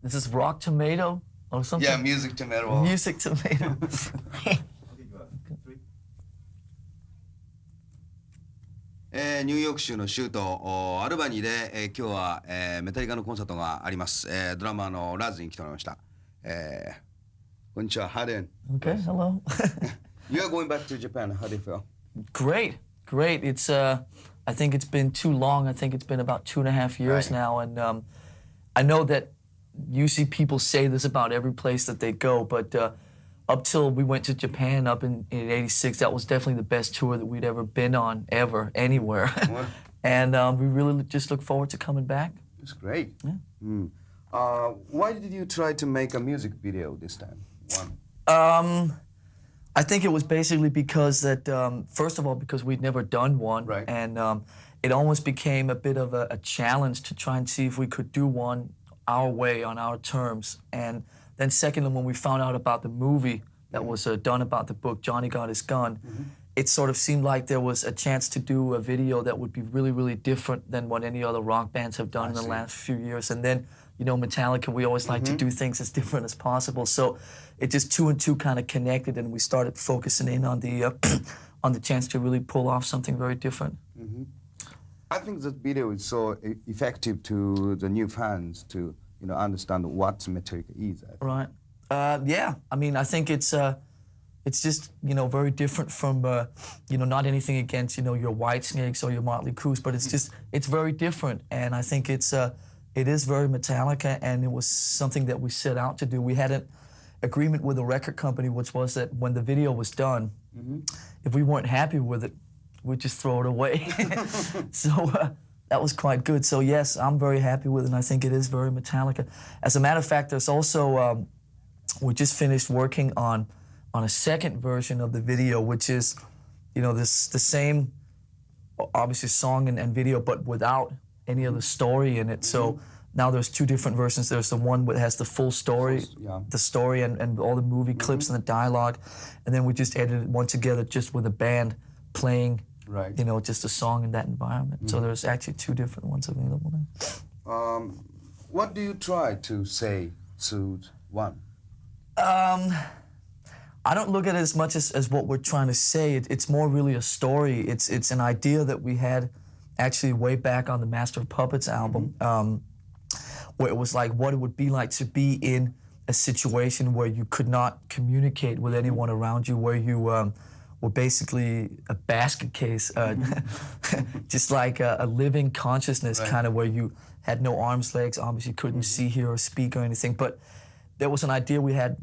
This is Rock Tomato or something? Yeah, Music Tomato. Music Tomato. ニューヨーク州の州都アルバニーで、今日は、メタリカのコンサートがあります。ドラマーのラーズに来てもらいました。こんにちは。How do you? Okay, hello. You are going back to Japan. How do you feel? Great. It's I think it's been too long. I think it's been about 2.5 years now, and I know that usually people say this about every place that they go, but up till we went to Japan up in '86, that was definitely the best tour that we'd ever been on, ever, anywhere. And we really just look forward to coming back. It's great. Yeah. Why did you try to make a music video this time? I think it was basically because that, first of all, because we'd never done one. Right. And it almost became a bit of a challenge to try and see if we could do one our way, on our terms. And then secondly, when we found out about the movie that was done about the book, Johnny Got His Gun, it sort of seemed like there was a chance to do a video that would be really, really different than what any other rock bands have done in the last few years. And then, you know, Metallica, we always like to do things as different as possible. So it just two and two kind of connected, and we started focusing in on the on the chance to really pull off something very different. I think that video is so effective to the new fans to, you know, understand what Metallica is. Right. Yeah. I mean, I think it's just, you know, very different from, you know, not anything against, you know, your Whitesnakes or your Motley Crues, but it's just, it's very different. And I think it is very Metallica, and it was something that we set out to do. We had an agreement with a record company, which was that when the video was done, if we weren't happy with it, we'd just throw it away. So that was quite good. So yes, I'm very happy with it, and I think it is very Metallica. As a matter of fact, there's also, we just finished working on a second version of the video, which is, you know, the same, obviously, song and video, but without any of the story in it. So now there's two different versions. There's the one that has the full story, the story and all the movie clips and the dialogue, and then we just edited one together just with a band playing, you know, just a song in that environment. So there's actually two different ones available now. What do you try to say to one? I don't look at it as much as what we're trying to say. It's more really a story. It's an idea that we had actually way back on the Master of Puppets album, where it was like what it would be like to be in a situation where you could not communicate with anyone around you, where you were basically a basket case, just like a living consciousness, kind of, where you had no arms, legs, obviously couldn't see, hear, or speak or anything. But there was an idea we had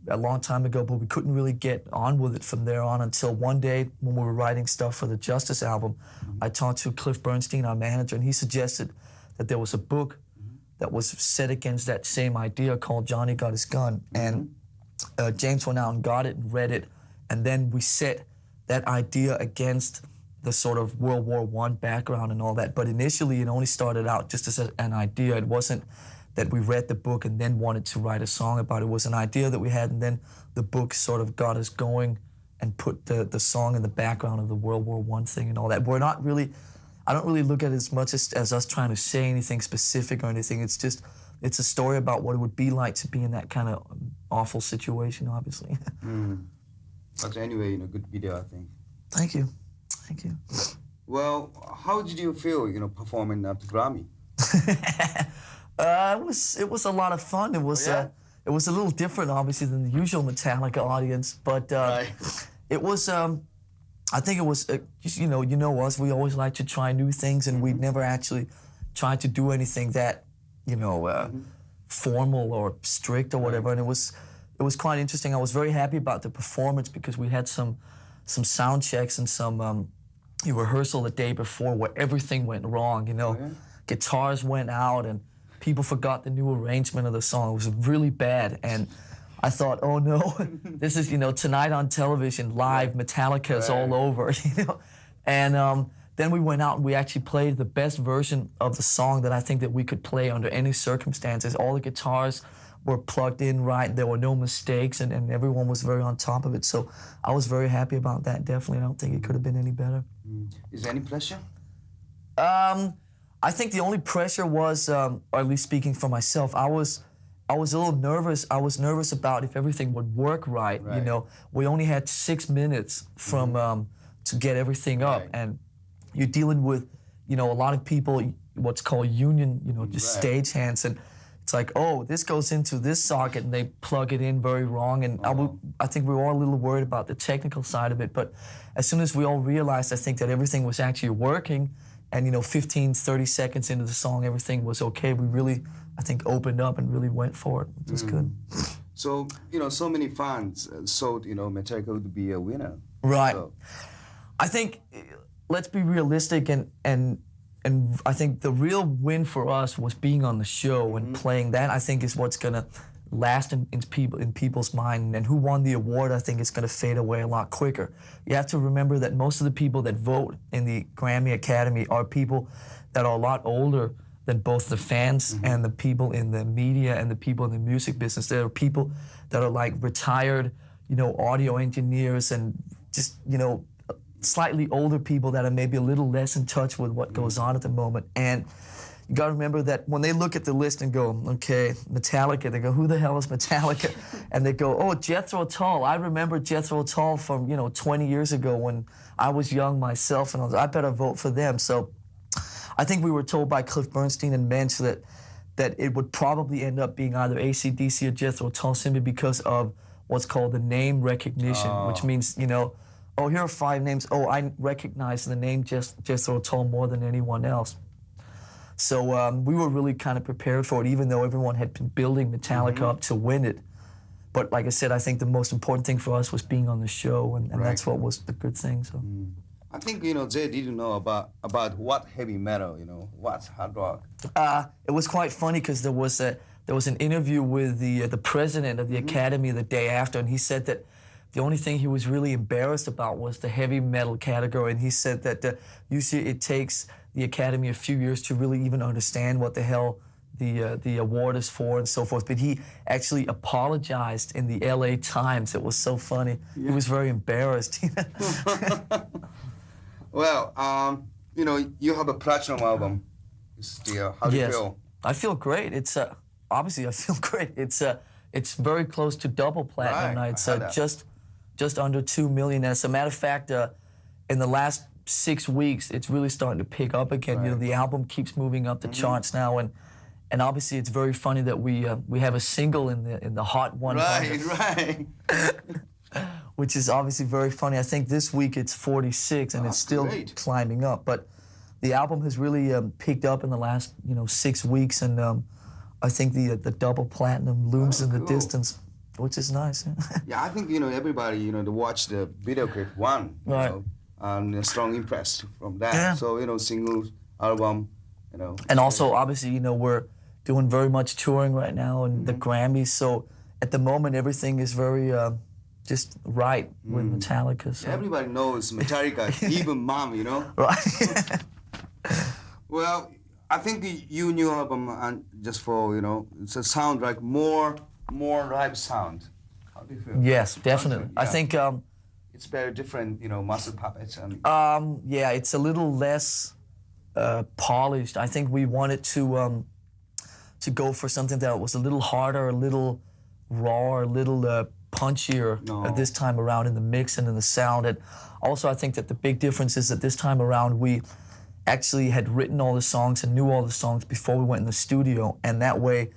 a long time ago, but we couldn't really get on with it from there on until one day when we were writing stuff for the Justice album. I talked to Cliff Bernstein, our manager, and he suggested that there was a book that was set against that same idea called Johnny Got His Gun. And James went out and got it and read it, and then we set that idea against the sort of World War I background and all that. But initially it only started out just as an idea. It wasn't that we read the book and then wanted to write a song about it. It was an idea that we had, and then the book sort of got us going and put the song in the background of the World War I thing and all that. We're not really, I don't really look at it as much as us trying to say anything specific or anything. It's just, it's a story about what it would be like to be in that kind of awful situation, obviously. But anyway, you know, good video, I think. Thank you. Thank you. Well, how did you feel, you know, performing at the Grammy? It was a lot of fun. It was it was a little different, obviously, than the usual Metallica audience, but it was. I think it was just, you know us. We always like to try new things, and we'd never actually tried to do anything that, you know, formal or strict or whatever. And it was quite interesting. I was very happy about the performance because we had some sound checks and some rehearsal the day before where everything went wrong. You know, guitars went out and people forgot the new arrangement of the song. It was really bad, and I thought, oh no, this is, you know, tonight on television, live, Metallica is all over, you know. And then we went out and we actually played the best version of the song that I think that we could play under any circumstances. All the guitars were plugged in right, there were no mistakes, and everyone was very on top of it. So I was very happy about that, definitely. I don't think it could have been any better. Is there any pressure? I think the only pressure was, or at least speaking for myself, I was I was a little nervous. I was nervous about if everything would work right. You know, we only had 6 minutes from to get everything up, and you're dealing with, you know, a lot of people, what's called union, you know, just stage hands, and it's like, oh, this goes into this socket, and they plug it in very wrong, and I think we were all a little worried about the technical side of it, but as soon as we all realized, I think that everything was actually working, and, you know, 15, 30 seconds into the song, everything was okay, we really, I think, opened up and really went for it, which was good. So, you know, so many fans thought, you know, Metallica would be a winner. Right. So. I think, let's be realistic, and I think the real win for us was being on the show and playing. That, I think, is what's gonna last in people's mind. And who won the award, I think, is gonna fade away a lot quicker. You have to remember that most of the people that vote in the Grammy Academy are people that are a lot older than both the fans and the people in the media and the people in the music business. There are people that are like retired, you know, audio engineers and just, you know, slightly older people that are maybe a little less in touch with what goes on at the moment. And you gotta remember that when they look at the list and go, okay, Metallica, they go, who the hell is Metallica? And they go, oh, Jethro Tull. I remember Jethro Tull from, you know, 20 years ago when I was young myself, and I better vote for them. So I think we were told by Cliff Bernstein and Mensch that it would probably end up being either AC/DC or Jethro Tull simply because of what's called the name recognition, which means, you know, oh, here are 5 names. Oh, I recognize the name Jethro Tull more than anyone else. So we were really kind of prepared for it, even though everyone had been building Metallica up to win it. But like I said, I think the most important thing for us was being on the show, and that's what was the good thing. So. I think, you know, they didn't know about what heavy metal, you know, what's hard rock. It was quite funny because there was an interview with the president of the Academy the day after, and he said that the only thing he was really embarrassed about was the heavy metal category, and he said that usually it takes the Academy a few years to really even understand what the hell the award is for and so forth. But he actually apologized in the LA Times. It was so funny. He was very embarrassed. Well, you know, you have a platinum album still. How do you feel? I feel great. It's obviously I feel great. It's very close to double platinum now. It's just under 2 million. As a matter of fact, in the last 6 weeks, it's really starting to pick up again. You know, the album keeps moving up the charts now, and obviously it's very funny that we have a single in the Hot 100. Right. Which is obviously very funny. I think this week it's 46, and it's still climbing up. But the album has really picked up in the last 6 weeks, and I think the double platinum looms in the distance, which is nice. Yeah, I think everybody to watch the video clip one, and strong impressed from that. Yeah. So singles, album, And also obviously we're doing very much touring right now, and the Grammys. So at the moment everything is very just right with Metallica. So. Everybody knows Metallica, even mom, Right. Well, I think your new album, and just for it's a sound like more live sound. How do you feel? Yes, definitely. Yeah. I think it's very different, muscle puppets and. Yeah, it's a little less polished. I think we wanted to go for something that was a little harder, a little raw, a little punchier this time around in the mix and in the sound. And also I think that the big difference is that this time around we actually had written all the songs and knew all the songs before we went in the studio, and that way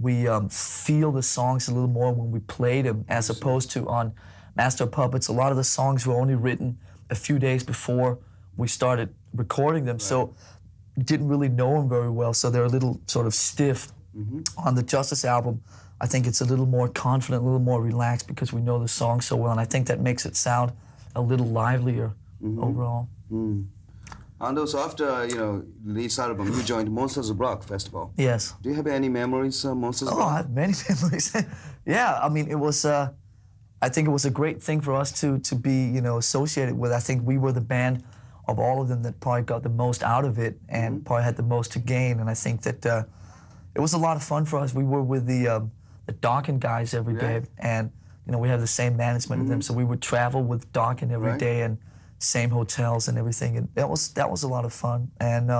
we feel the songs a little more when we played them, as opposed to on Master of Puppets. A lot of the songs were only written a few days before we started recording them, so we didn't really know them very well, so they're a little sort of stiff. On the Justice album, I think it's a little more confident, a little more relaxed, because we know the song so well, and I think that makes it sound a little livelier overall. And also after this album, you joined Monsters of Rock Festival. Yes. Do you have any memories of Monsters of Rock? I have many memories. Yeah, I mean, it was. I think it was a great thing for us to be associated with. I think we were the band of all of them that probably got the most out of it and probably had the most to gain. And I think that it was a lot of fun for us. We were with the Dawkins guys every day, and we have the same management as them, so we would travel with Dawkins every day and same hotels and everything, and that was a lot of fun. And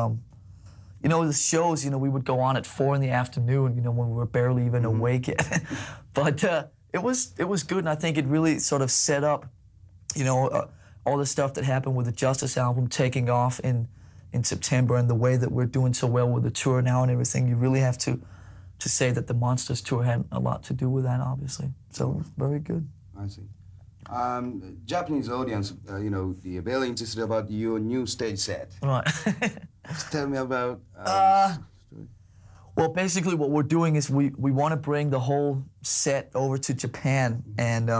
you know, the shows, you know, we would go on at 4 p.m, you know, when we were barely even awake yet. But it was good, and I think it really sort of set up, you know, all the stuff that happened with the Justice album taking off in September, and the way that we're doing so well with the tour now and everything. You really have to say that the Monsters tour had a lot to do with that, obviously. So very good. I see. Japanese audience, you know, they're very interested about your new stage set. Right. Tell me about. Well, basically what we're doing is we want to bring the whole set over to Japan, and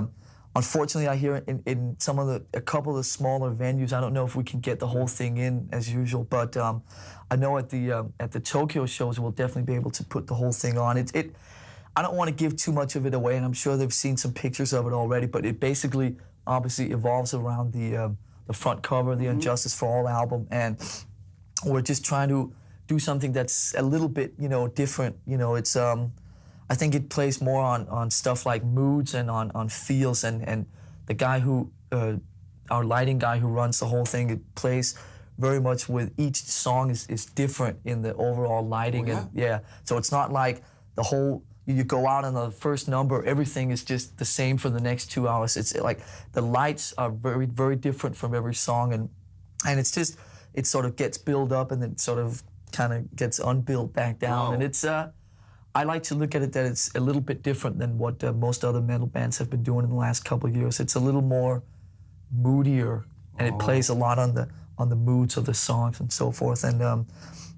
unfortunately I hear in some of a couple of the smaller venues, I don't know if we can get the whole thing in as usual, but I know at the Tokyo shows we'll definitely be able to put the whole thing on. I don't want to give too much of it away, and I'm sure they've seen some pictures of it already, but it basically obviously evolves around the front cover of the Injustice for All album, and we're just trying to do something that's a little bit, you know, different. You know, it's I think it plays more on stuff like moods and on feels, and the guy who our lighting guy who runs the whole thing, it plays very much with each song is different in the overall lighting. Oh, yeah? And yeah, so it's not like the whole, you go out on the first number, everything is just the same for the next 2 hours. It's like the lights are very, very different from every song, and it's just, it sort of gets built up and then sort of kind of gets unbuilt back down. Wow. And it's, I like to look at it that it's a little bit different than what most other metal bands have been doing in the last couple of years. It's a little more moodier, and it plays a lot on the moods of the songs and so forth. And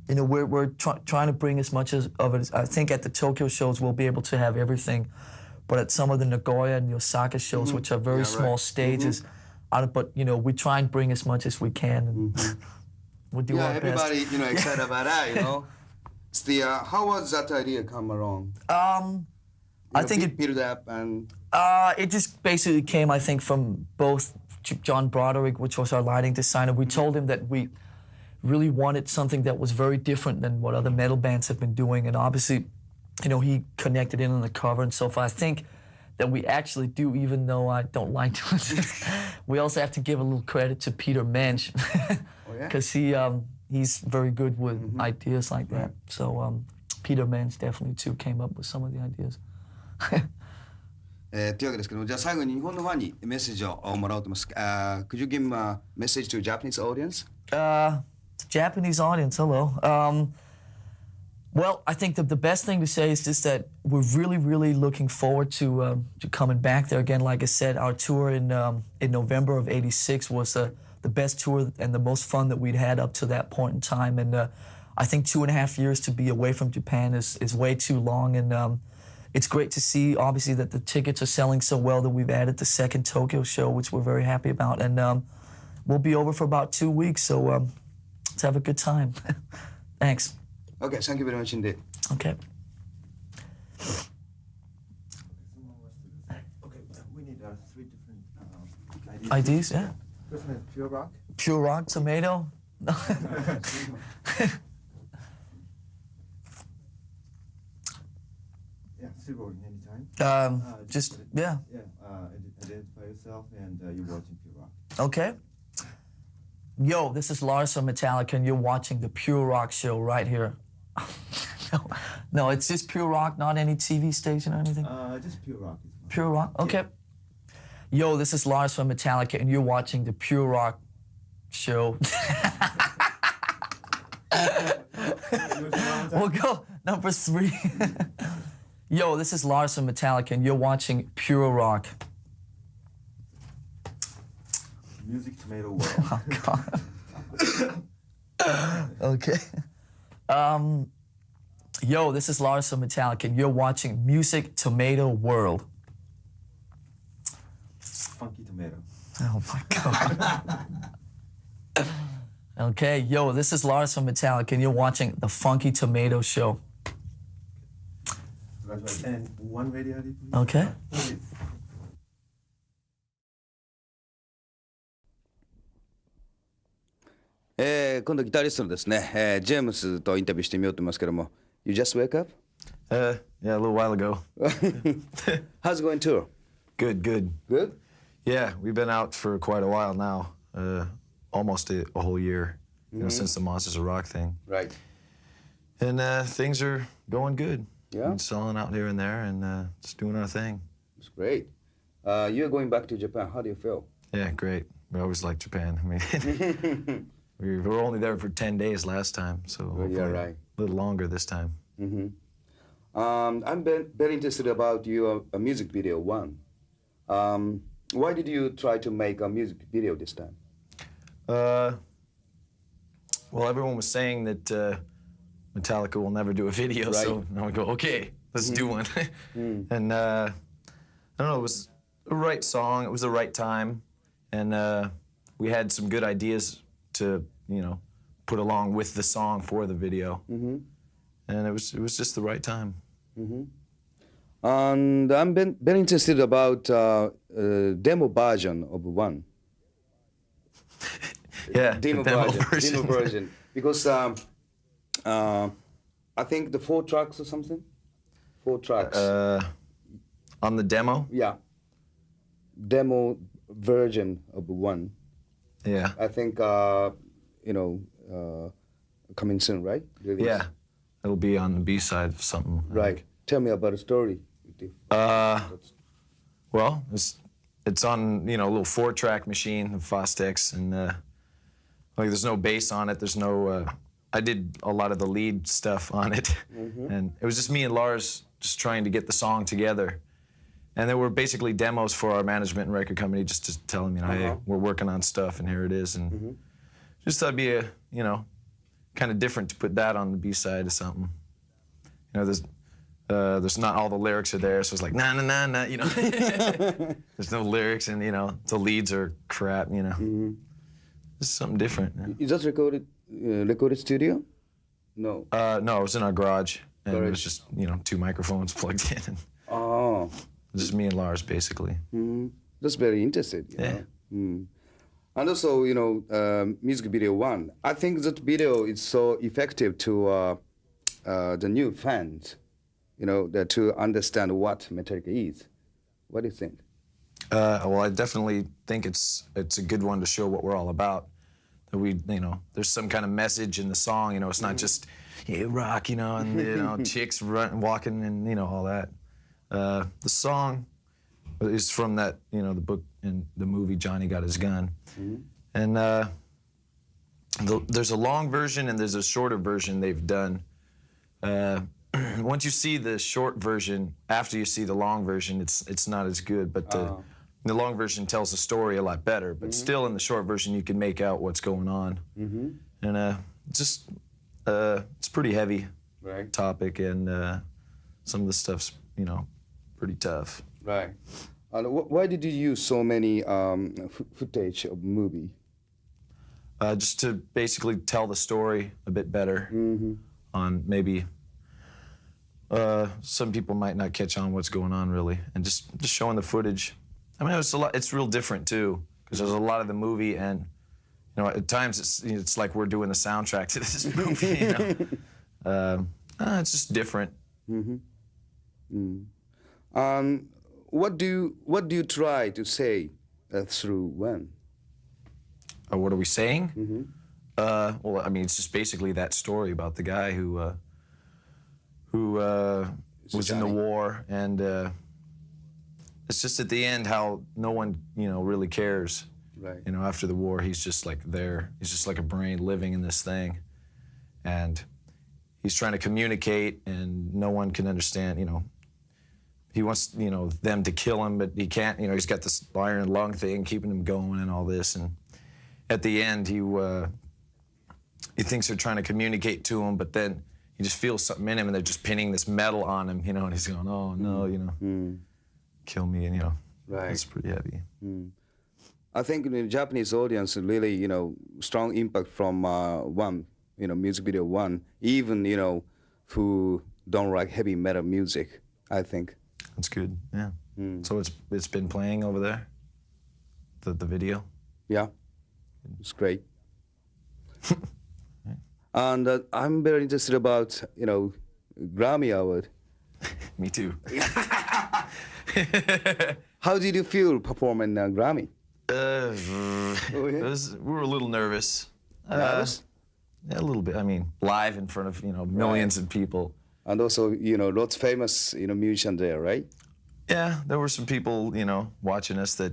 you know, we're trying to bring as much of it. I think at the Tokyo shows we'll be able to have everything, but at some of the Nagoya and the Osaka shows, which are very small stages, but you know, we try and bring as much as we can, and we'll do our best. Everybody, you know, excited about that, you know. It's the how was that idea come along? I think it built up and. It just basically came, I think, from both John Broderick, which was our lighting designer. We told him that we really wanted something that was very different than what other metal bands have been doing, and obviously, you know, he connected in on the cover and so forth. I think that we actually do, even though I don't like to. We also have to give a little credit to Peter Mensch, because he's very good with ideas like that. So Peter Mensch definitely too came up with some of the ideas. というわけですけども、じゃあ最後に日本のファンにメッセージをもらおうと思います。Could you give a message to Japanese audience? Japanese audience, hello. Well, I think the best thing to say is just that we're really, really looking forward to coming back there again. Like I said, our tour in November of '86 was the best tour and the most fun that we'd had up to that point in time. And I think 2.5 years to be away from Japan is way too long. And it's great to see, obviously, that the tickets are selling so well that we've added the second Tokyo show, which we're very happy about. And we'll be over for about 2 weeks, so let's have a good time. Thanks. Okay, thank you very much indeed. Okay. Okay, we need 3 different IDs, yeah. First one is Pure Rock. Pure Rock, Tomato. Yeah, zero anytime. Just, yeah. Yeah, identify yourself and you're watching Pure Rock. Okay. Yo, this is Lars from Metallica, and you're watching the Pure Rock show right here. No, it's just Pure Rock, not any TV station or anything? Just Pure Rock is fine. Pure Rock? Okay. Yo, this is Lars from Metallica, and you're watching the Pure Rock show. We'll go number 3. Yo, this is Lars from Metallica, and you're watching Pure Rock. Music Tomato World. Oh, God. Okay. Yo, this is Lars from Metallica, and you're watching Music Tomato World. Funky Tomato. Oh, my God. Okay, yo, this is Lars from Metallica, and you're watching The Funky Tomato Show. And one radio ID, please. Okay. Please. 今度ギタリストのですね、ジェームスとインタビューしてみようと思いますけども。You just wake up? Yeah, a little while ago. How's it going tour? Good. Good? Yeah, we've been out for quite a while now, almost a whole year, you know, since the Monsters of Rock thing. Right. And things are going good. Yeah? Been selling out here and there and just doing our thing. It's great. You're going back to Japan. How do you feel? Yeah, great. We always liked Japan. I mean, we were only there for 10 days last time, so Yeah, hopefully right. a little longer this time. I'm very interested about your music video one. Why did you try to make a music video this time? Well, everyone was saying that Metallica will never do a video, so now we go, okay, let's do one. And I don't know, it was the right song, it was the right time, and we had some good ideas to, put along with the song for the video. And it was just the right time. And I'm very interested about demo version of one. Yeah, Demo the demo version. Demo version. Because I think the 4 tracks or something? 4 tracks. On the demo? Yeah. Demo version of one. Yeah. I think, coming soon, right? Release. Yeah. It'll be on the B-side of something. I Right. think. Tell me about the story. Well, it's on, a little 4-track machine, the Fostex, and there's no bass on it. There's no. I did a lot of the lead stuff on it, and it was just me and Lars just trying to get the song together. And there were basically demos for our management and record company just to tell them, hey, we're working on stuff, and here it is, and just thought it'd be a, kind of different to put that on the B-side of something. There's not all the lyrics are there, so it's like nah, There's no lyrics, and the leads are crap, Just something different. Yeah. You just recorded studio? No. No, it was in our garage, and it Garage. was just 2 microphones plugged in, and Oh. just me and Lars basically. That's very interesting. you Yeah. know. And also, music video one. I think that video is so effective to the new fans, to understand what Metallica is. What do you think? Well, I definitely think it's a good one to show what we're all about. That we, there's some kind of message in the song. It's not just rock, and chicks walking, and all that. The song is from that, the book and the movie Johnny Got His Gun, and there's a long version and there's a shorter version they've done. Once you see the short version, after you see the long version, it's not as good. But the long version tells the story a lot better. But still, in the short version, you can make out what's going on. And it's pretty heavy Right. topic, and some of the stuff's pretty tough. Right. And why did you use so many footage of movie? Just to basically tell the story a bit better. On maybe some people might not catch on what's going on really, and just showing the footage. I mean, it's real different too, because there's a lot of the movie, and at times it's like we're doing the soundtrack to this movie. It's just different. What do you try to say through when? What are we saying? Well, I mean, it's just basically that story about the guy who was in the war, and it's just at the end how no one, really cares. Right. After the war, he's just like there. He's just like a brain living in this thing, and he's trying to communicate, and no one can understand. He wants, them to kill him, but he can't. He's got this iron lung thing keeping him going, and all this, and at the end, he thinks they're trying to communicate to him, but then he just feels something in him, and they're just pinning this metal on him, and he's going, oh no, kill me, and Right. it's pretty heavy. I think the Japanese audience really, strong impact from one, music video one, even, who don't like heavy metal music, I think. That's good, yeah. So it's been playing over there, the video? Yeah, it's great. And I'm very interested about, Grammy Award. Me too. How did you feel performing Grammy? We were a little nervous. Nervous? Yeah, a little bit. I mean, live in front of millions of people. And also, lots of famous, musicians there, right? Yeah, there were some people, watching us that,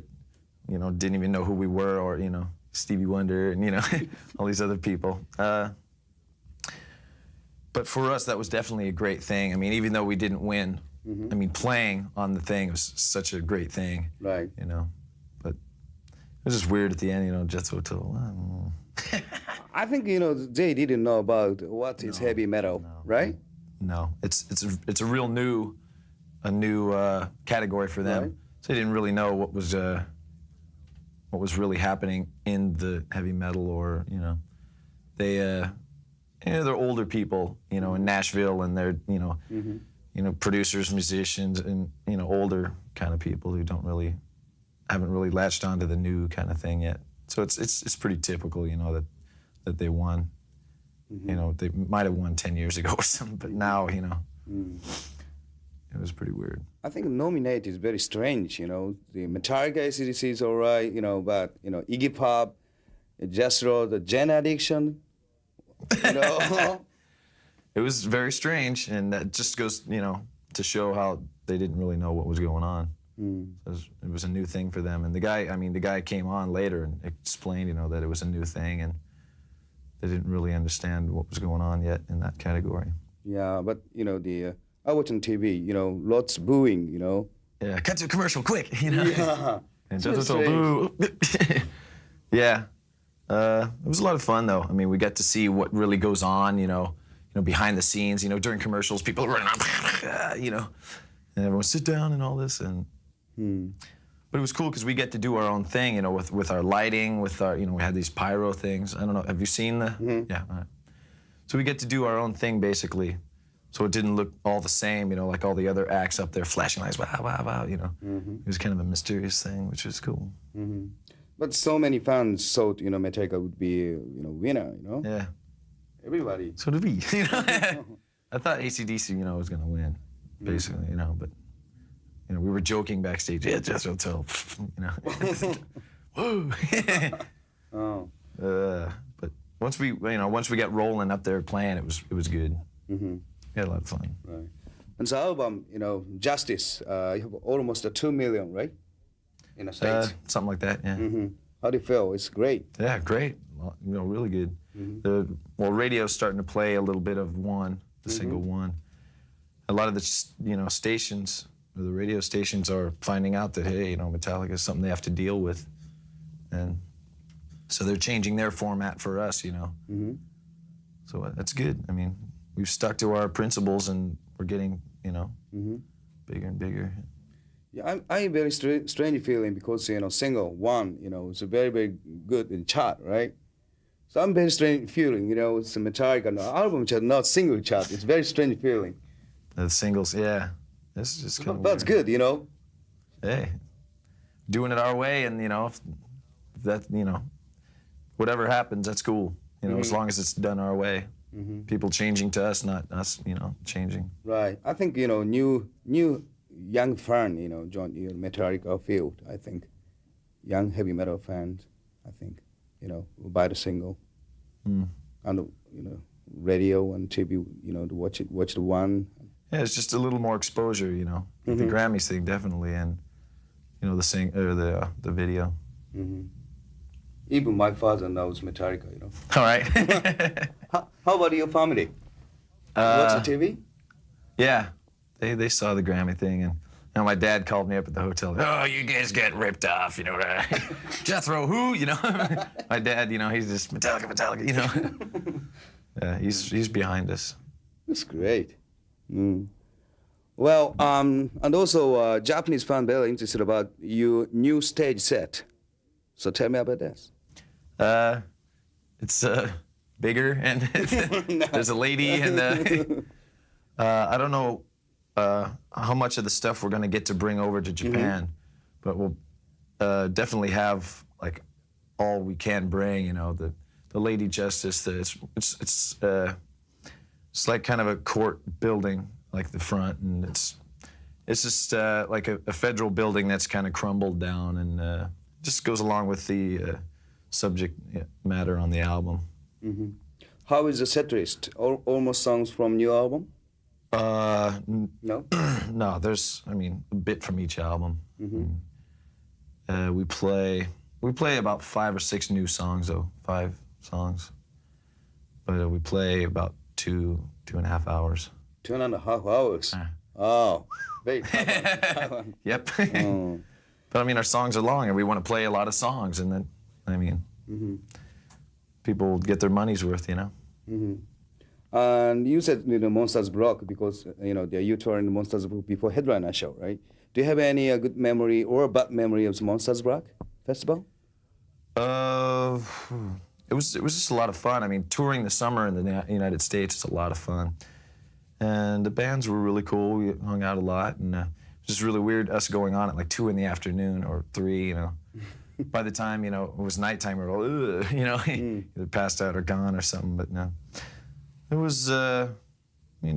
didn't even know who we were, or Stevie Wonder and all these other people. But for us, that was definitely a great thing. I mean, even though we didn't win, I mean, playing on the thing was such a great thing. Right. But it was just weird at the end, Jethro Tull. I think, they didn't know about what is heavy metal, right? No, it's a real new category for them. Right. So they didn't really know what was really happening in the heavy metal, or they're older people, in Nashville, and they're producers, musicians, and older kind of people who haven't really latched onto the new kind of thing yet. So it's pretty typical, that they won. They might have won 10 years ago or something, but now, it was pretty weird. I think nominate is very strange, The Metallica AC/DC is all right, but, Iggy Pop, Jethro, the Gen Addiction, It was very strange, and that just goes, to show how they didn't really know what was going on. It was a new thing for them. And the guy came on later and explained, that it was a new thing, and they didn't really understand what was going on yet in that category. Yeah, but, I watch on TV, lots booing, Yeah, cut to a commercial, quick, Yeah. And So just boo. Yeah. It was a lot of fun, though. I mean, we got to see what really goes on, behind the scenes. During commercials, people are running around, and everyone sit down and all this. And but it was cool because we get to do our own thing, with our lighting, with our, we had these pyro things. I don't know. Have you seen the? Yeah. All right. So we get to do our own thing, basically. So it didn't look all the same, like all the other acts up there flashing lights, wow, wow, wow, It was kind of a mysterious thing, which was cool. But so many fans thought, Metallica would be, winner, Yeah. Everybody. So did we. I thought AC/DC, was going to win, basically, but, we were joking backstage. Yeah, Jethro Tull, Woo. Oh. But once we got rolling up there playing, it was good. We had a lot of fun. Right. And the album, Justice, you have almost 2 million, right? In the States. Something like that, yeah. How do you feel? It's great. Yeah, great. Well, really good. Radio's starting to play a little bit of the single One. A lot of the stations, the radio stations, are finding out that, hey, Metallica is something they have to deal with, and so they're changing their format for us, So that's good. I mean, we've stuck to our principles, and we're getting, bigger and bigger. Yeah, I very strange feeling because, single One, it's a very, very good in chart, right? So I'm very strange feeling, it's a Metallica album chart, not single chart. It's very strange feeling. The singles, yeah. This is just kind of That's good, Hey, doing it our way, and if that, whatever happens, that's cool. As long as it's done our way. People changing to us, not us, changing. Right. I think, new young fan, join Metallica field, I think. Young heavy metal fans, I think, will buy the single. And, radio and TV, to watch the One. Yeah, it's just a little more exposure, The Grammys thing, definitely, and, the video. Even my father knows Metallica, All right. How about your family? Watch the TV? Yeah, they saw the Grammy thing, and my dad called me up at the hotel. Oh, you guys got ripped off, Jethro, who? My dad, he's just Metallica, Yeah, he's behind us. That's great. Well, and also Japanese fan very interested about your new stage set. So tell me about this. It's bigger, and there's a lady, and I don't know how much of the stuff we're going to get to bring over to Japan, but we'll definitely have like all we can bring. The Lady Justice. It's like kind of a court building, like the front, and it's just like a federal building that's kind of crumbled down, and just goes along with the subject matter on the album. How is the set list? Almost songs from new album? No? No, there's, I mean, a bit from each album. We play about 5 or 6 new songs, though, 5 songs. But we play about 2.5 hours. 2.5 hours? Oh, very Yep. But I mean, our songs are long, and we want to play a lot of songs, and then, I mean, people get their money's worth, you know? And you said, Monsters Block because, you toured in Monsters Block before headliner show, right? Do you have any good memory or bad memory of the Monsters Block festival? It was just a lot of fun. I mean, touring the summer in the United States is a lot of fun. And the bands were really cool. We hung out a lot, and it was just really weird us going on at like 2 in the afternoon or 3, you know. By the time, it was nighttime, we were all, ugh, either passed out or gone or something, but no. It was, a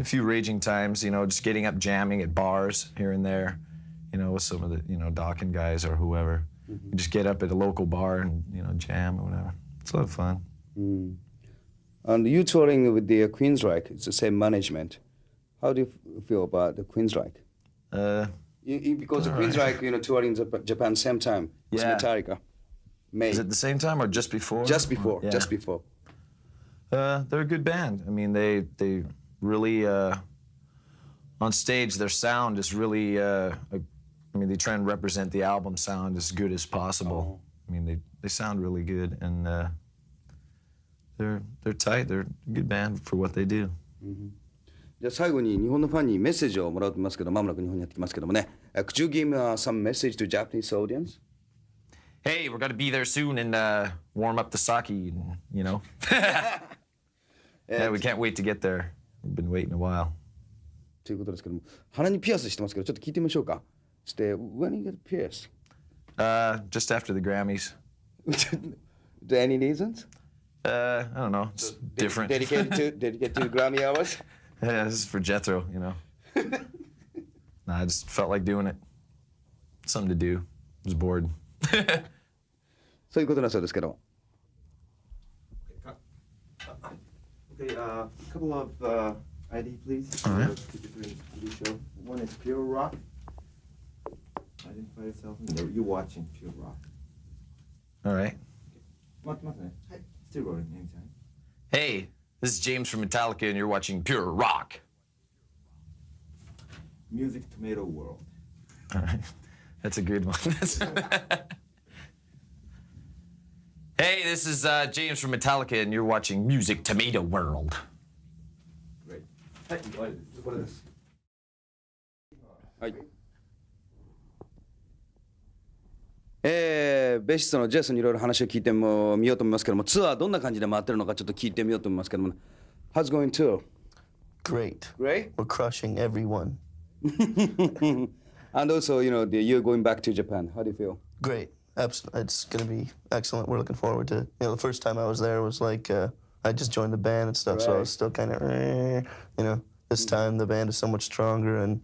few raging times, just getting up jamming at bars here and there, with some of the, Dawkins guys or whoever. You just get up at a local bar and, jam or whatever. It's a lot of fun. And you touring with the Queensryche, it's the same management. How do you feel about the Queensryche? Because the Queensryche, touring Japan same time as Metallica. May. Is it the same time or just before? Just before, Yeah. just before. They're a good band. I mean, they really, on stage, their sound is really, they try and represent the album sound as good as possible. I mean, they sound really good, and they're tight. They're a good band for what they do. じゃあ最後に日本のファンにメッセージをもらってますけど、まもなく日本にやってきますけどもね。Could you give some message to Japanese audience? Hey, we're gonna be there soon and warm up the sake, and, Yeah, we can't wait to get there. We've been waiting a while. ということですけども、鼻にピアスしてますけど、ちょっと聞いてみましょうか。して、when you get pierced? Just after the Grammys. Any reasons? I don't know. It's different. Dedicated to Grammy hours? Yeah, this is for Jethro, Nah, I just felt like doing it. Something to do. I was bored. そういうことなそうですけど。Okay, a couple of ID, please. All right. Show. One is Pure Rock. Identify yourself. No, you're watching Pure Rock. All right. Still rolling anytime. Hey, this is James from Metallica, and you're watching Pure Rock. Music Tomato World. All right. That's a good one. Hey, this is James from Metallica, and you're watching Music Tomato World. Great. Hey, what is this? はい。ベーシストのジェイソンにいろいろ話を聞いてもみようと思いますけども、ツアーどんな感じで回ってるのかちょっと聞いてみようと思いますけども、How's going tour? Great. Great? We're crushing everyone. And also, you're going back to Japan. How do you feel? Great. It's going to be excellent. We're looking forward to it. The first time I was there was like, I just joined the band and stuff, so I was still kind of, this time the band is so much stronger and,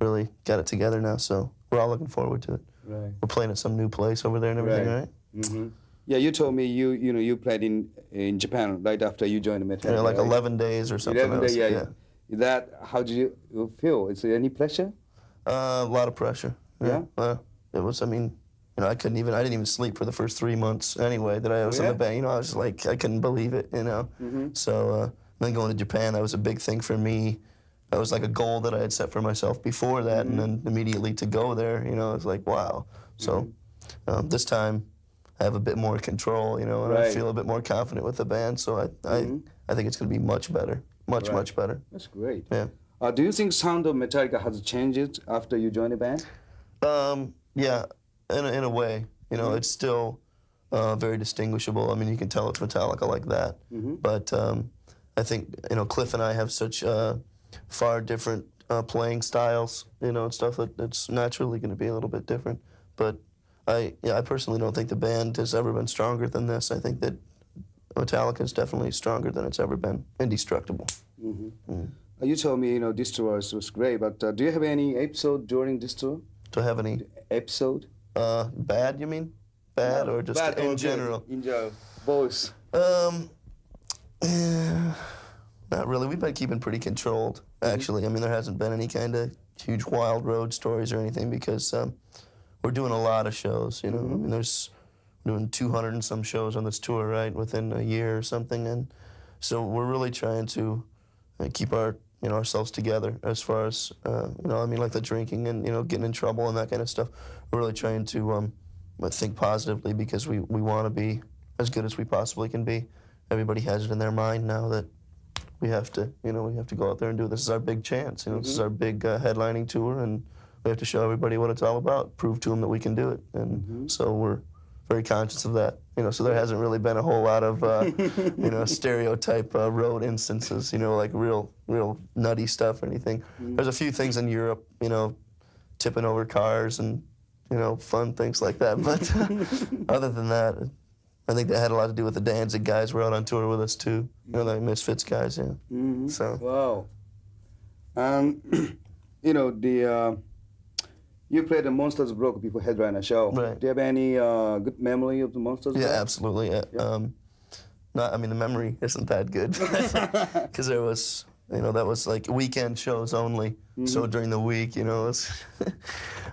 really got it together now, so we're all looking forward to it. Right. We're playing at some new place over there and everything, right? Mm-hmm. Yeah, you told me you played in Japan right after you joined the Metallica. Yeah, like right? 11 days or something. 11 days, yeah. How did you feel? Is there any pressure? A lot of pressure. Yeah? It was, I didn't even sleep for the first 3 months anyway that I was in the band. I was like, I couldn't believe it, So then going to Japan, that was a big thing for me. That was like a goal that I had set for myself before that, and then immediately to go there, it was like, wow. So this time I have a bit more control, and I feel a bit more confident with the band, so I think it's going to be much better, much better. That's great. Yeah. Do you think sound of Metallica has changed after you joined the band? Yeah, in a way. It's still very distinguishable. You can tell it's Metallica like that. But I think, Cliff and I have such far different playing styles, and stuff that it's naturally going to be a little bit different. But I personally don't think the band has ever been stronger than this. I think that Metallica is definitely stronger than it's ever been. Indestructible. You told me, this tour was great, but do you have any episode during this tour? Do I have any Episode? bad, you mean? Bad or just Bad in or general? In general, both. Not really. We've been keeping pretty controlled, actually. I mean, there hasn't been any kind of huge wild road stories or anything because we're doing a lot of shows, you know. I mean, we're doing 200 and some shows on this tour, right, within a year or something. And so we're really trying to keep our, ourselves together as far as, I mean, like the drinking and, getting in trouble and that kind of stuff. We're really trying to think positively because we want to be as good as we possibly can be. Everybody has it in their mind now that we have to, we have to go out there and do this. This is our big chance, This is our big headlining tour, and we have to show everybody what it's all about, prove to them that we can do it. And so we're very conscious of that, So there hasn't really been a whole lot of, stereotype road instances, like real nutty stuff or anything. There's a few things in Europe, tipping over cars and, fun things like that. But other than that, I think that had a lot to do with the Danzig guys were out on tour with us too. The Misfits guys, yeah. So. Wow. You played the Monsters Broke People headliner show. Right. Do you have any good memory of the Monsters? Yeah, absolutely. Yeah. The memory isn't that good because there was, that was like weekend shows only. So during the week, it was,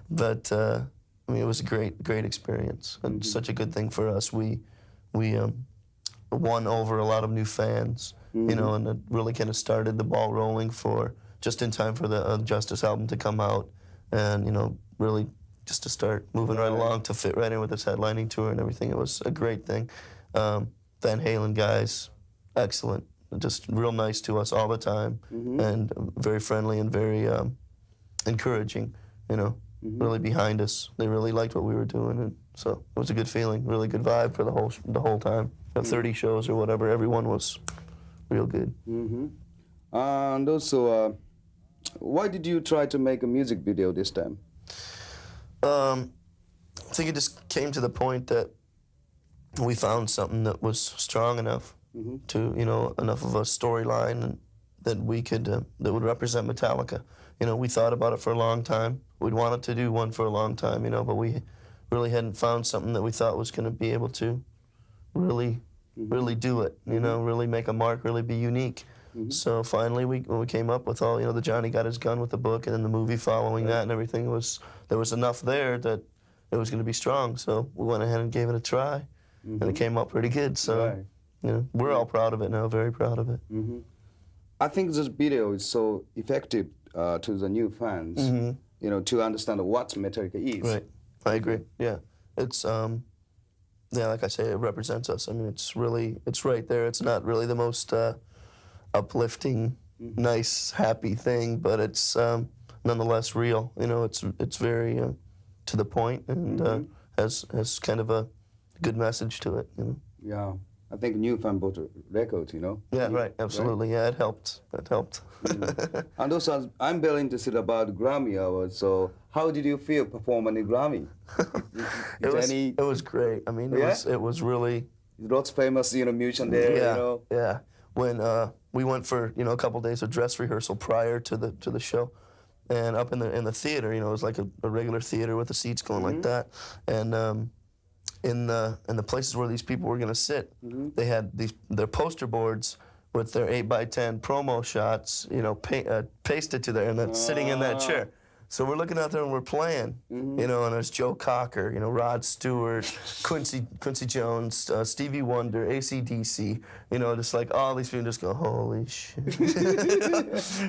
but it was a great experience and such a good thing for us. We won over a lot of new fans, and it really kind of started the ball rolling for just in time for the Justice album to come out, and really just to start moving right along to fit right in with this headlining tour and everything. It was a great thing. Van Halen guys, excellent, just real nice to us all the time, and very friendly and very encouraging. Really behind us. They really liked what we were doing, and so it was a good feeling, really good vibe for the whole time. 30 shows or whatever, everyone was real good. And also, why did you try to make a music video this time? I think it just came to the point that we found something that was strong enough to, enough of a storyline and that we could, that would represent Metallica. We thought about it for a long time. We'd wanted to do one for a long time, but we really hadn't found something that we thought was going to be able to really do it, really make a mark, really be unique. So finally, when we came up with all, the Johnny Got His Gun with the book and then the movie following that and everything, there was enough there that it was going to be strong. So we went ahead and gave it a try, and it came out pretty good. So, we're all proud of it now, very proud of it. I think this video is so effective to the new fans, to understand what Metallica is. Right, I agree. Yeah, it's like I say, it represents us. I mean, it's right there. It's not really the most uplifting, nice, happy thing, but it's nonetheless real. It's very to the point and has kind of a good message to it. Yeah. I think new fan bought a record, Yeah, right, absolutely. Right? Yeah, it helped. It helped. And also, I'm very interested about Grammy Awards. So, how did you feel performing the Grammy? It was great. I mean, it was really. Lots of famous, musician there. Yeah, yeah. When we went for a couple days of dress rehearsal prior to the show, and up in the theater, it was like a regular theater with the seats going like that, and. In the places where these people were going to sit, they had their poster boards with their 8x10 promo shots, pasted to there, and then sitting in that chair. So we're looking out there and we're playing, and there's Joe Cocker, Rod Stewart, Quincy Jones, Stevie Wonder, AC/DC, just like all these people just go, holy shit,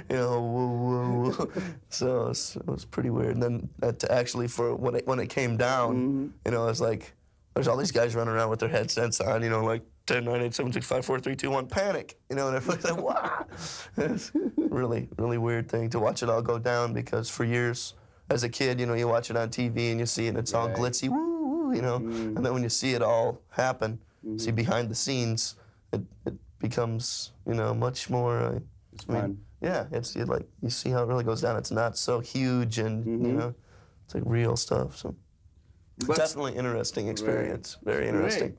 whoa, whoa, whoa. So it was pretty weird. And then actually for when it came down, it was like. There's all these guys running around with their headsets on, like 10, 9, 8, 7, 6, 5, 4, 3, 2, 1, panic, and everybody's like, wow. It's really, really weird thing to watch it all go down because for years, as a kid, you watch it on TV and you see it and it's all glitzy, woo, and then when you see it all happen, see behind the scenes, it becomes, much more, it's fun. Yeah, you see how it really goes down. It's not so huge and, it's like real stuff, so. But definitely interesting experience. Right. Very interesting.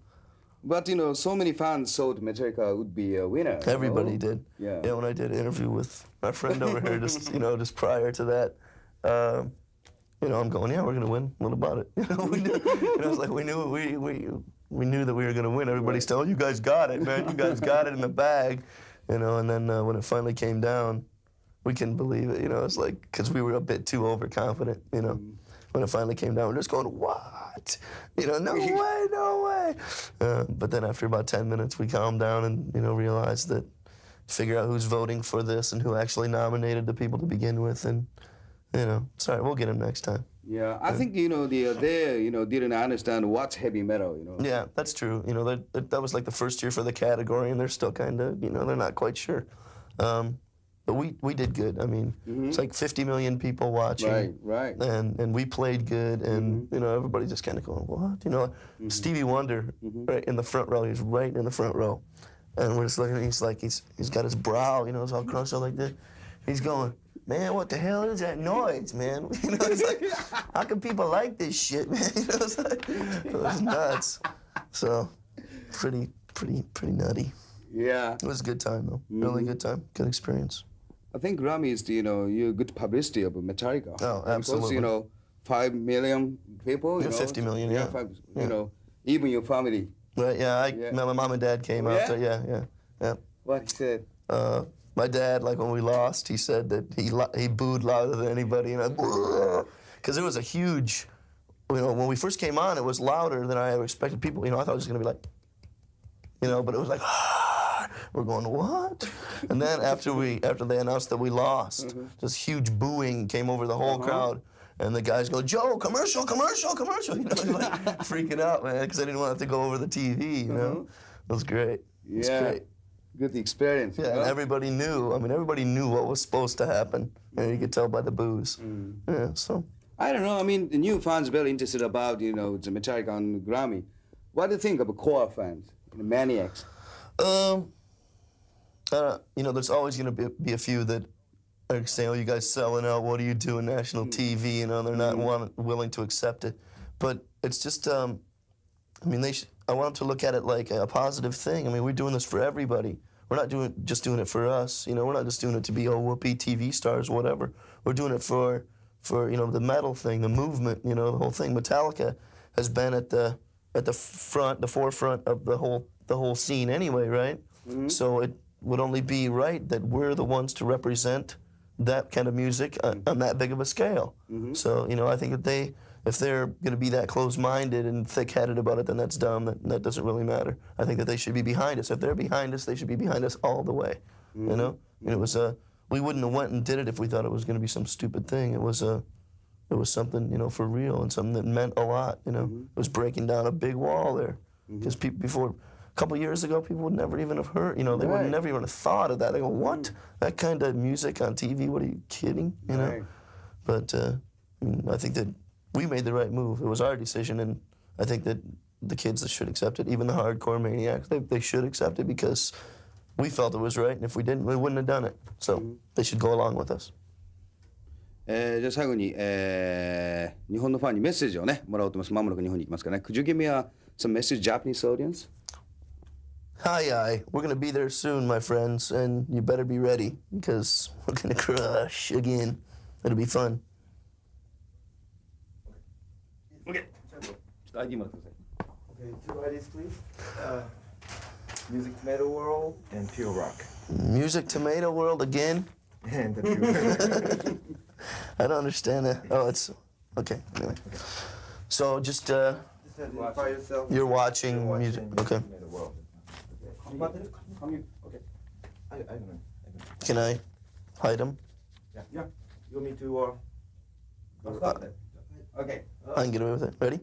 Right. But so many fans thought Metallica would be a winner. Everybody did. Yeah. Yeah. When I did an interview with my friend over here, just prior to that, I'm going, yeah, we're gonna win. What about it? We knew. I was like, we knew we knew that we were going to win. Everybody's telling, you guys got it, man. You guys got it in the bag. You know, and then when it finally came down, we couldn't believe it. You know, it's like, because we were a bit too overconfident, you know. When it finally came down, we're just going, what? You know, no way, no way. But then after about 10 minutes, we calmed down and, you know, realized that, figure out who's voting for this and who actually nominated the people to begin with. And, you know, sorry, we'll get them next time. Yeah, I think, you know, they you know, didn't understand what's heavy metal, you know. Yeah, that's true. You know, that was like the first year for the category, and they're still kind of, you know, they're not quite sure. But we did good. I mean, it's like 50 million people watching. Right. And we played good, and, you know, everybody just kind of going, what? You know, Stevie Wonder, right in the front row, he's right in the front row. And we're just looking at him, he's like, he's got his brow, you know, it's all crossed out like this. He's going, man, what the hell is that noise, man? You know, it's like, how can people like this shit, man? You know, it's like, it was nuts. So, pretty nutty. Yeah. It was a good time, though. Really good time. Good experience. I think Grammy is, you know, good publicity of Metallica. Oh, absolutely. Because, you know, 5 million people, you know. 50 million, yeah. You know, even your family. Right, yeah, my mom and dad came out there, yeah. What he said? My dad, like when we lost, he said that he booed louder than anybody, and because it was a huge, you know, when we first came on, it was louder than I ever expected. People, you know, I thought it was going to be like, you know, but it was like, we're going, what? And then after they announced that we lost, this huge booing came over the whole crowd. And the guys go, Joe, commercial. You know, like freaking out, man, because I didn't want it to go over the TV, you know? It was great. It was great. Good experience. Yeah, and everybody knew. I mean, everybody knew what was supposed to happen. And you could tell by the boos. Yeah, so. I don't know. I mean, the new fans very interested about, you know, the Metallica on Grammy. What do you think of core fans, the maniacs? You know, there's always going to be a few that are saying, oh, you guys selling out, what are you doing, national TV? You know, they're not willing to accept it. But it's just, I mean, I want them to look at it like a positive thing. I mean, we're doing this for everybody. We're not just doing it for us. You know, we're not just doing it to be, oh, whoopee, TV stars, whatever. We're doing it for you know, the metal thing, the movement, you know, the whole thing. Metallica has been at the forefront of the whole scene anyway, right? So it would only be right that we're the ones to represent that kind of music on that big of a scale. So, you know, I think that if they're going to be that close-minded and thick-headed about it, then that's dumb. That doesn't really matter. I think that they should be behind us. If they're behind us, they should be behind us all the way. You know, and it was we wouldn't have went and did it if we thought it was going to be some stupid thing. It was something, you know, for real, and something that meant a lot. You know, it was breaking down a big wall there, because before. A couple years ago, people would never even have heard, you know, they would never even have thought of that. They go, what? That kind of music on TV? What, are you kidding? You know? But, I mean, I think that we made the right move. It was our decision, and I think that the kids that should accept it, even the hardcore maniacs, they should accept it because we felt it was right, and if we didn't, we wouldn't have done it. So they should go along with us. じゃあ最後に、日本のファンにメッセージをね、もらおうと思います。まもなく日本に行きますからね。Could you give me some message Japanese audience? Hi, we're gonna be there soon, my friends, and you better be ready because we're gonna crush again. It'll be fun. Okay. ID もらってください。Okay, 2 IDs, please. Music Tomato World and Pure Rock. Music Tomato World again? And the Pure. I don't understand that. Oh, it's okay. Anyway, so just identify yourself. you're watching music. Okay. Tomato World. Okay. I don't know. Can I hide them? Yeah. You want me to? Okay. I can get away with it. Ready?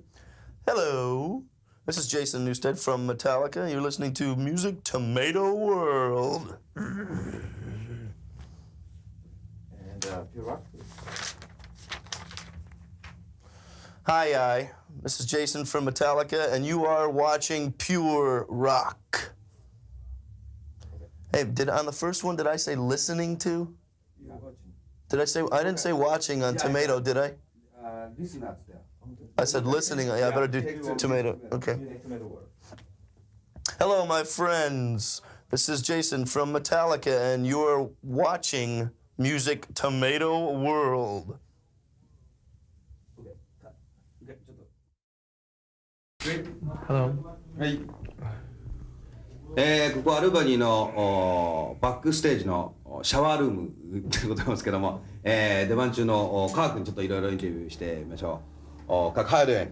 Hello. This is Jason Newsted from Metallica. You're listening to Music Tomato World. And Pure Rock. Hi. This is Jason from Metallica, and you are watching Pure Rock. Hey, on the first one, did I say listening to? You're watching. Did I say, I didn't say watching on tomato, did I? Listeners there. I said listening. Yeah, I better do tomato. Okay. Hello, my friends. This is Jason from Metallica, and you're watching Music Tomato World. Hello. はい。ここアルバニーのバックステージのシャワールームでございますけども、出番中のカー君ちょっといろいろインタビューしてみましょう。Kirk, how are you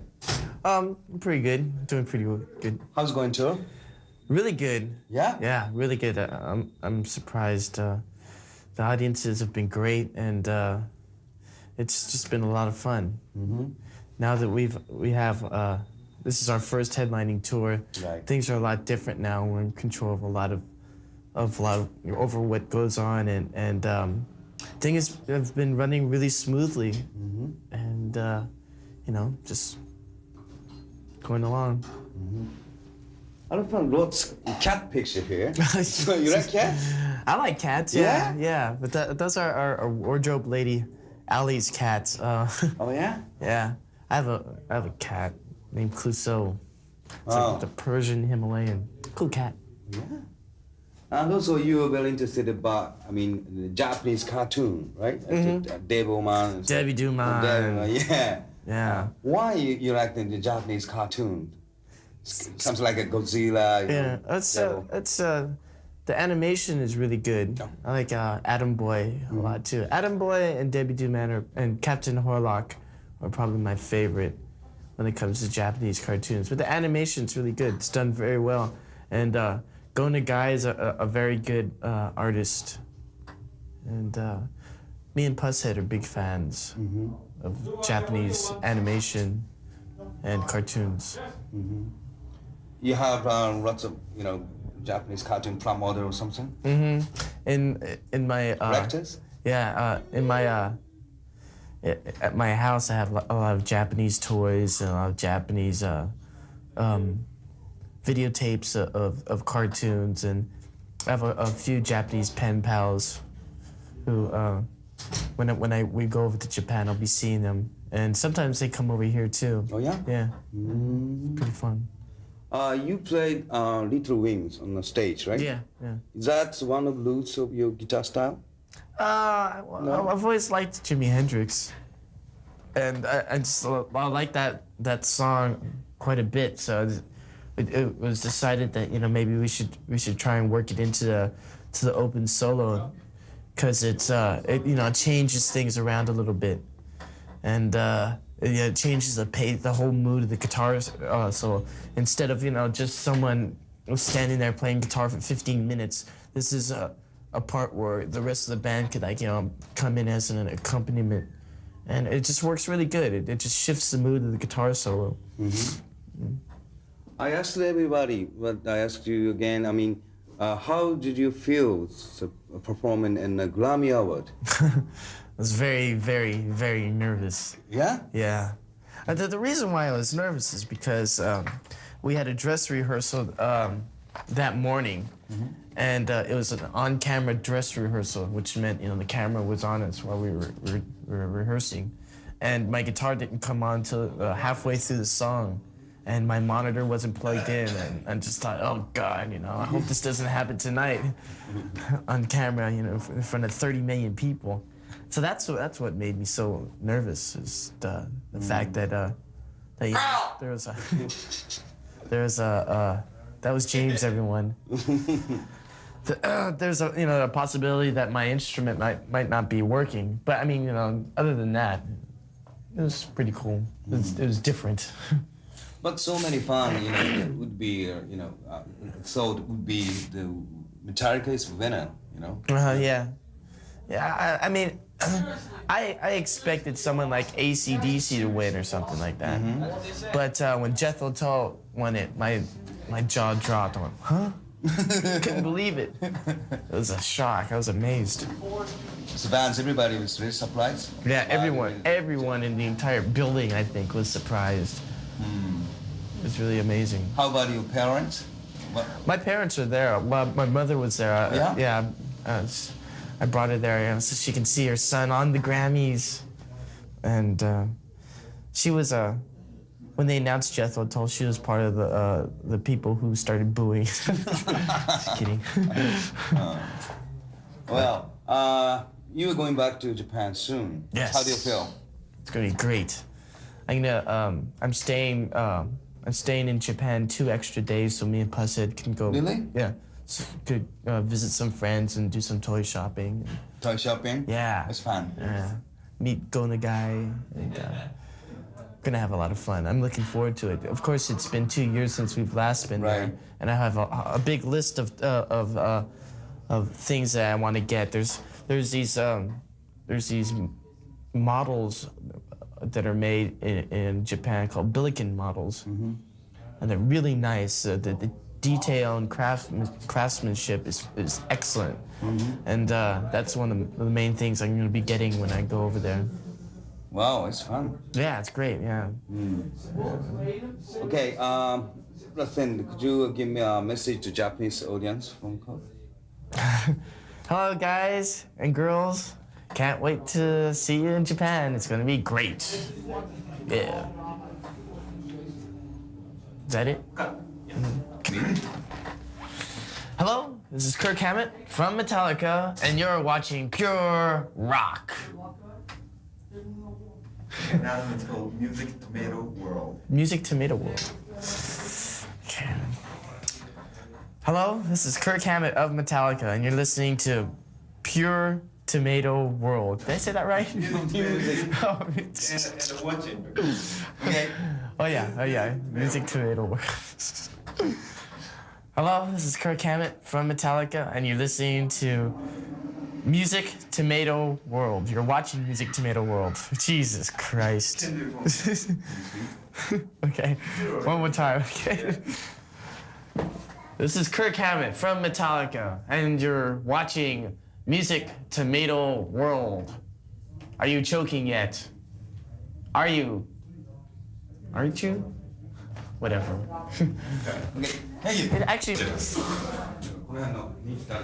doing? Pretty good. Doing pretty good. How's it going tour? Really good. Yeah? Yeah, really good. I'm surprised. The audiences have been great, and it's just been a lot of fun. Mm-hmm. Now that we have this is our first headlining tour. Right. Things are a lot different now. We're in control of a lot of over what goes on, and things have been running really smoothly, and just going along. I found lots of cat picture here. So you like cats? I like cats. Yeah. But those are our wardrobe lady, Allie's cats. Oh yeah? Yeah. I have a cat named Clouseau. It's Oh. like the Persian Himalayan. Cool cat. Yeah. And also you were very interested about, the Japanese cartoon, right? Devilman. Debbie Dooman. Devilman, yeah. Yeah. Why you like the Japanese cartoon? Something like a Godzilla. The animation is really good. I like Atom Boy a lot too. Atom Boy and Debbie Dooman and Captain Horlock are probably my favorite when it comes to Japanese cartoons. But the animation's really good. It's done very well. And Go Nagai is a very good artist. And me and Pusshead are big fans of Japanese animation and cartoons. You have lots of, Japanese cartoon prime model or something? In my Collectors? At my house, I have a lot of Japanese toys and a lot of Japanese videotapes of cartoons, and I have a few Japanese pen pals who, when we go over to Japan, I'll be seeing them, and sometimes they come over here too. Oh yeah? Yeah, pretty fun. You played Little Wings on the stage, right? Yeah. Is that one of the roots of your guitar style? I've always liked Jimi Hendrix, and I like that song quite a bit. So it was decided that maybe we should try and work it into the open solo, because it changes things around a little bit, and it changes the whole mood of the guitar. So instead of just someone standing there playing guitar for 15 minutes, this is a part where the rest of the band could come in as an accompaniment, and it just works really good. It just shifts the mood of the guitar solo. I asked everybody, but I asked you again. How did you feel performing in the Grammy Award? I was very, very, very nervous. Yeah? Yeah. The reason why I was nervous is because we had a dress rehearsal that morning. And it was an on-camera dress rehearsal, which meant the camera was on us while we were rehearsing, and my guitar didn't come on till halfway through the song, and my monitor wasn't plugged in, and I just thought, oh God, I hope this doesn't happen tonight on camera, in front of 30 million people. So that's what made me so nervous, is the fact that that was James, everyone. There's a possibility that my instrument might not be working, but other than that, it was pretty cool. It was different. But so many fans, would be, thought would be the Metallica is winner, Yeah. I expected someone like AC/DC to win or something like that. But when Jethro Tull won it, my jaw dropped. I went, huh? Couldn't believe it. It was a shock. I was amazed. So fans, everybody was really surprised? Yeah, everyone in the entire building, I think, was surprised. It was really amazing. How about your parents? My parents are there. My mother was there. Yeah? I brought her there so she can see her son on the Grammys. And she was, when they announced Jethro Tull, she was part of the people who started booing. Just kidding. You are going back to Japan soon. Yes. How do you feel? It's gonna be great. I'm staying I'm staying in Japan 2 extra days, so me and Pushead can go. Really? Yeah. So could visit some friends and do some toy shopping. Toy shopping? Yeah. It's fun. Meet Gonagai. And, gonna have a lot of fun. I'm looking forward to it. Of course, it's been 2 years since we've last been there, and I have a big list of things that I want to get. There's these models that are made in Japan called Billiken models, and they're really nice. The detail and craftsmanship is excellent, and that's one of the main things I'm going to be getting when I go over there. Wow, it's fun. Yeah, it's great. Yeah. Okay, listen, could you give me a message to Japanese audience from Kirk? Hello, guys and girls. Can't wait to see you in Japan. It's gonna be great. Yeah. Is that it? Hello, this is Kirk Hammett from Metallica, and you're watching Pure Rock. Now it's called Music Tomato World. Music Tomato World. Okay. Hello, this is Kirk Hammett of Metallica, and you're listening to Pure Tomato World. Did I say that right? Music. Oh, And watching. Okay. oh yeah. Music Tomato World. Hello, this is Kirk Hammett from Metallica, and you're listening to Music Tomato World. You're watching Music Tomato World. Jesus Christ. Okay, one more time. Okay. This is Kirk Hammett from Metallica, and you're watching Music Tomato World. Are you choking yet? Are you? Aren't you? Whatever. Okay. Thank you. It actually. これにした